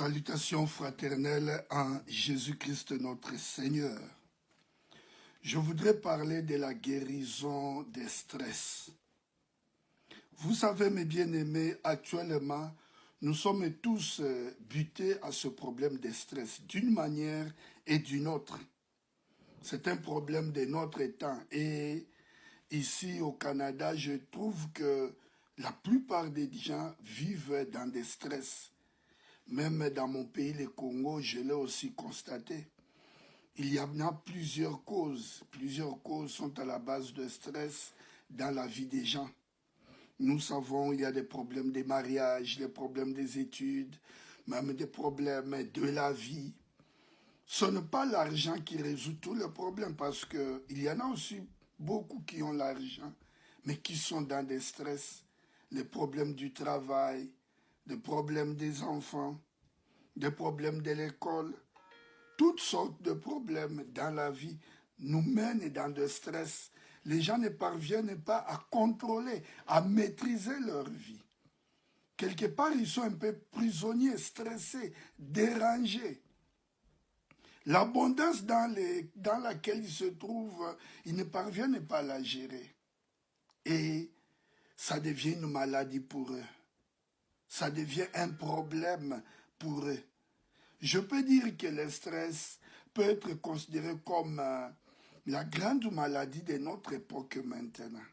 Salutations fraternelles en Jésus-Christ notre Seigneur. Je voudrais parler de la guérison des stress. Vous savez, mes bien-aimés, actuellement, nous sommes tous butés à ce problème de stress d'une manière et d'une autre. C'est un problème de notre temps. Et ici au Canada, je trouve que la plupart des gens vivent dans des stress. Même dans mon pays, le Congo, je l'ai aussi constaté. Il y en a plusieurs causes. Plusieurs causes sont à la base de stress dans la vie des gens. Nous savons qu'il y a des problèmes des mariages, des problèmes des études, même des problèmes de la vie. Ce n'est pas l'argent qui résout tous les problèmes parce qu'il y en a aussi beaucoup qui ont l'argent, mais qui sont dans des stress. Les problèmes du travail, les problèmes des enfants, des problèmes de l'école, toutes sortes de problèmes dans la vie nous mènent dans le stress. Les gens ne parviennent pas à contrôler, à maîtriser leur vie. Quelque part, ils sont un peu prisonniers, stressés, dérangés. L'abondance dans laquelle ils se trouvent, ils ne parviennent pas à la gérer. Et ça devient une maladie pour eux. Ça devient un problème pour eux. Je peux dire que le stress peut être considéré comme la grande maladie de notre époque maintenant.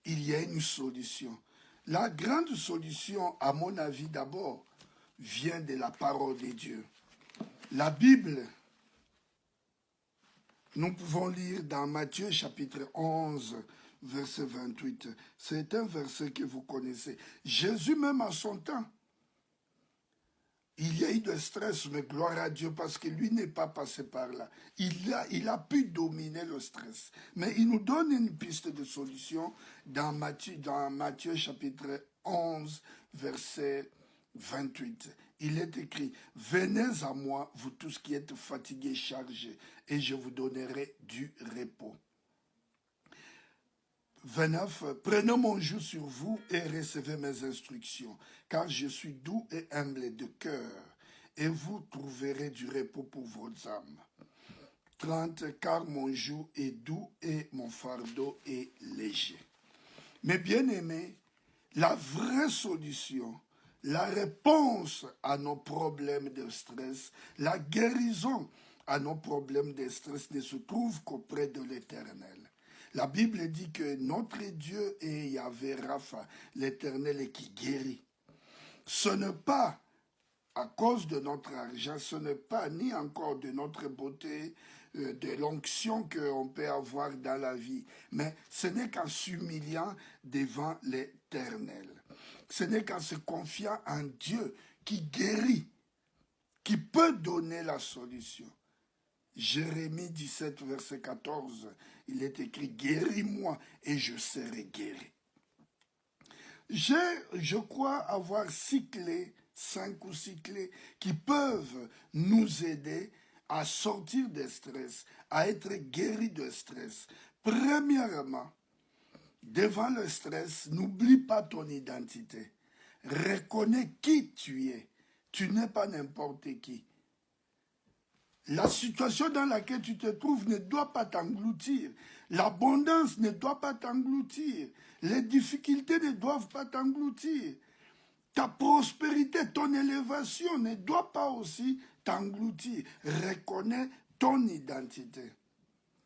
Il y a une solution. La grande solution, à mon avis, d'abord, vient de la parole de Dieu. La Bible, nous pouvons lire dans Matthieu chapitre 11, verset 28. C'est un verset que vous connaissez. Jésus même à son temps, il y a eu de stress, mais gloire à Dieu, parce que lui n'est pas passé par là. Il a pu dominer le stress. Mais il nous donne une piste de solution dans Matthieu chapitre 11, verset 28. Il est écrit, « Venez à moi, vous tous qui êtes fatigués, chargés, et je vous donnerai du repos. » 29. Prenez mon joug sur vous et recevez mes instructions, car je suis doux et humble de cœur, et vous trouverez du repos pour vos âmes. 30. Car mon joug est doux et mon fardeau est léger. Mais bien aimés, la vraie solution, la réponse à nos problèmes de stress, la guérison à nos problèmes de stress ne se trouve qu'auprès de l'Éternel. La Bible dit que notre Dieu est Yahvé Rapha, l'Éternel qui guérit. Ce n'est pas à cause de notre argent, ce n'est pas ni encore de notre beauté, de l'onction qu'on peut avoir dans la vie, mais ce n'est qu'en s'humiliant devant l'Éternel. Ce n'est qu'en se confiant en Dieu qui guérit, qui peut donner la solution. Jérémie 17, verset 14, il est écrit « Guéris-moi et je serai guéri ». Je crois avoir 6 clés, 5 ou 6 clés qui peuvent nous aider à sortir du stress, à être guéris de stress. Premièrement, devant le stress, n'oublie pas ton identité. Reconnais qui tu es. Tu n'es pas n'importe qui. La situation dans laquelle tu te trouves ne doit pas t'engloutir. L'abondance ne doit pas t'engloutir. Les difficultés ne doivent pas t'engloutir. Ta prospérité, ton élévation ne doit pas aussi t'engloutir. Reconnais ton identité.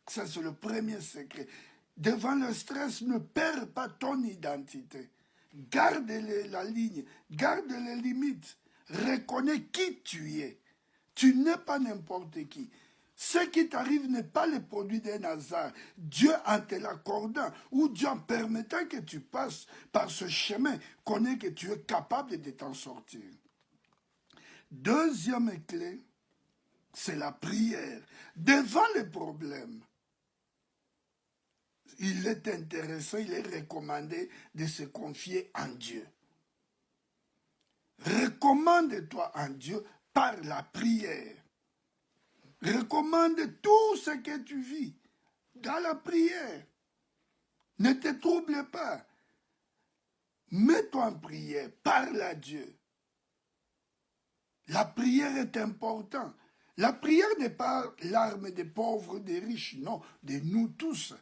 Ça, c'est le premier secret. Devant le stress, ne perds pas ton identité. Garde la ligne, garde les limites. Reconnais qui tu es. Tu n'es pas n'importe qui. Ce qui t'arrive n'est pas le produit d'un hasard. Dieu, en te l'accordant, ou Dieu en permettant que tu passes par ce chemin, connaît que tu es capable de t'en sortir. Deuxième clé, c'est la prière. Devant les problèmes, il est intéressant, il est recommandé de se confier en Dieu. Recommande-toi en Dieu par la prière. Recommande tout ce que tu vis dans la prière. Ne te trouble pas. Mets-toi en prière, parle à Dieu. La prière est importante. La prière n'est pas l'arme des pauvres, des riches, non, de nous tous,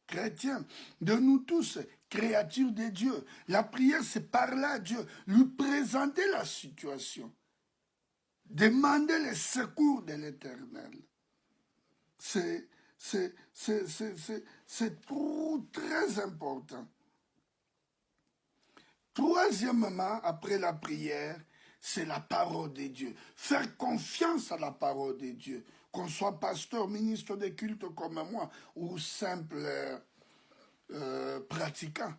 chrétiens, de nous tous, créatures de Dieu. La prière, c'est parler à Dieu, lui présenter la situation, demander les secours de l'Éternel. C'est très important. Troisièmement, après la prière, c'est la parole de Dieu. Faire confiance à la parole de Dieu. Qu'on soit pasteur, ministre de culte comme moi, ou simple pratiquant.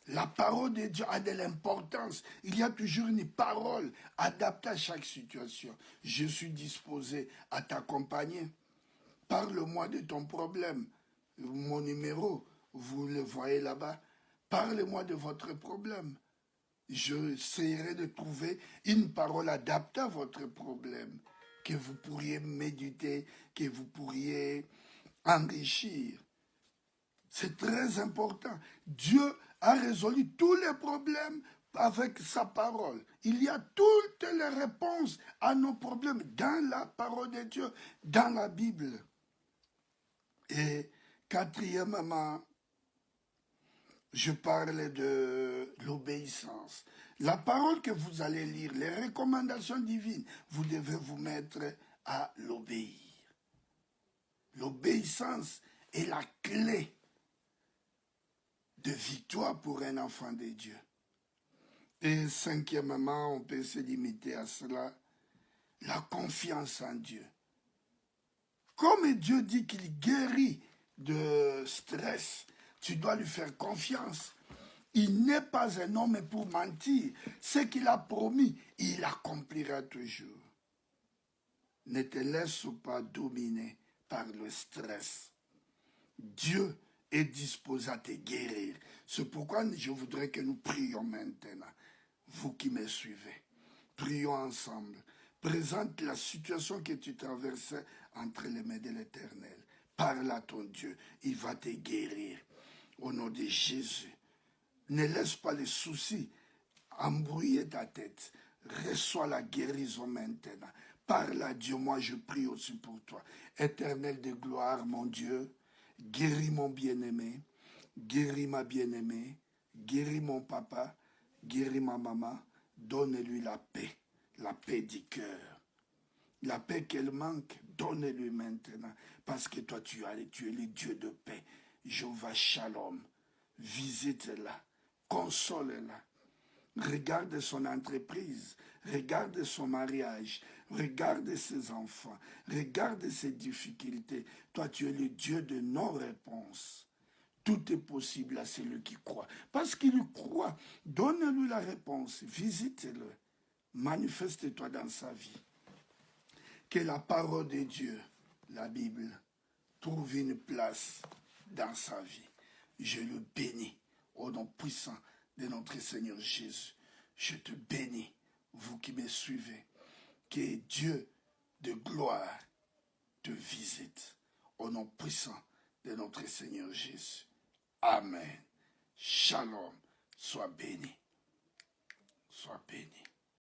La parole de Dieu a de l'importance. Il y a toujours une parole adaptée à chaque situation. Je suis disposé à t'accompagner. Parle-moi de ton problème. Mon numéro, vous le voyez là-bas. Parlez-moi de votre problème. J'essaierai de trouver une parole adaptée à votre problème, que vous pourriez méditer, que vous pourriez enrichir. C'est très important. Dieu a résolu tous les problèmes avec sa parole. Il y a toutes les réponses à nos problèmes dans la parole de Dieu, dans la Bible. Et quatrièmement, je parle de l'obéissance. La parole que vous allez lire, les recommandations divines, vous devez vous mettre à l'obéir. L'obéissance est la clé de victoire pour un enfant de Dieu. Et cinquièmement, on peut se limiter à cela, la confiance en Dieu. Comme Dieu dit qu'il guérit de stress, tu dois lui faire confiance. Il n'est pas un homme pour mentir. Ce qu'il a promis, il accomplira toujours. Ne te laisse pas dominer par le stress. Dieu est disposé à te guérir. C'est pourquoi je voudrais que nous prions maintenant. Vous qui me suivez, prions ensemble. Présente la situation que tu traversais entre les mains de l'Éternel. Parle à ton Dieu, il va te guérir. Au nom de Jésus. Ne laisse pas les soucis embrouiller ta tête. Reçois la guérison maintenant. Parle à Dieu, moi je prie aussi pour toi. Éternel de gloire, mon Dieu, guéris mon bien-aimé, guéris ma bien-aimée, guéris mon papa, guéris ma maman, donne-lui la paix du cœur. La paix qu'elle manque, donne-lui maintenant. Parce que toi, tu es le Dieu de paix. Jéhovah Shalom, visite-la, console-la. Regarde son entreprise, regarde son mariage, regarde ses enfants, regarde ses difficultés. Toi, tu es le Dieu de non-réponse. Tout est possible à celui qui croit. Parce qu'il croit, donne-lui la réponse, visite-le, manifeste-toi dans sa vie. Que la parole de Dieu, la Bible, trouve une place dans sa vie. Je le bénis au nom puissant de notre Seigneur Jésus. Je te bénis, vous qui me suivez. Que Dieu de gloire te visite au nom puissant de notre Seigneur Jésus. Amen. Shalom. Sois béni. Sois béni.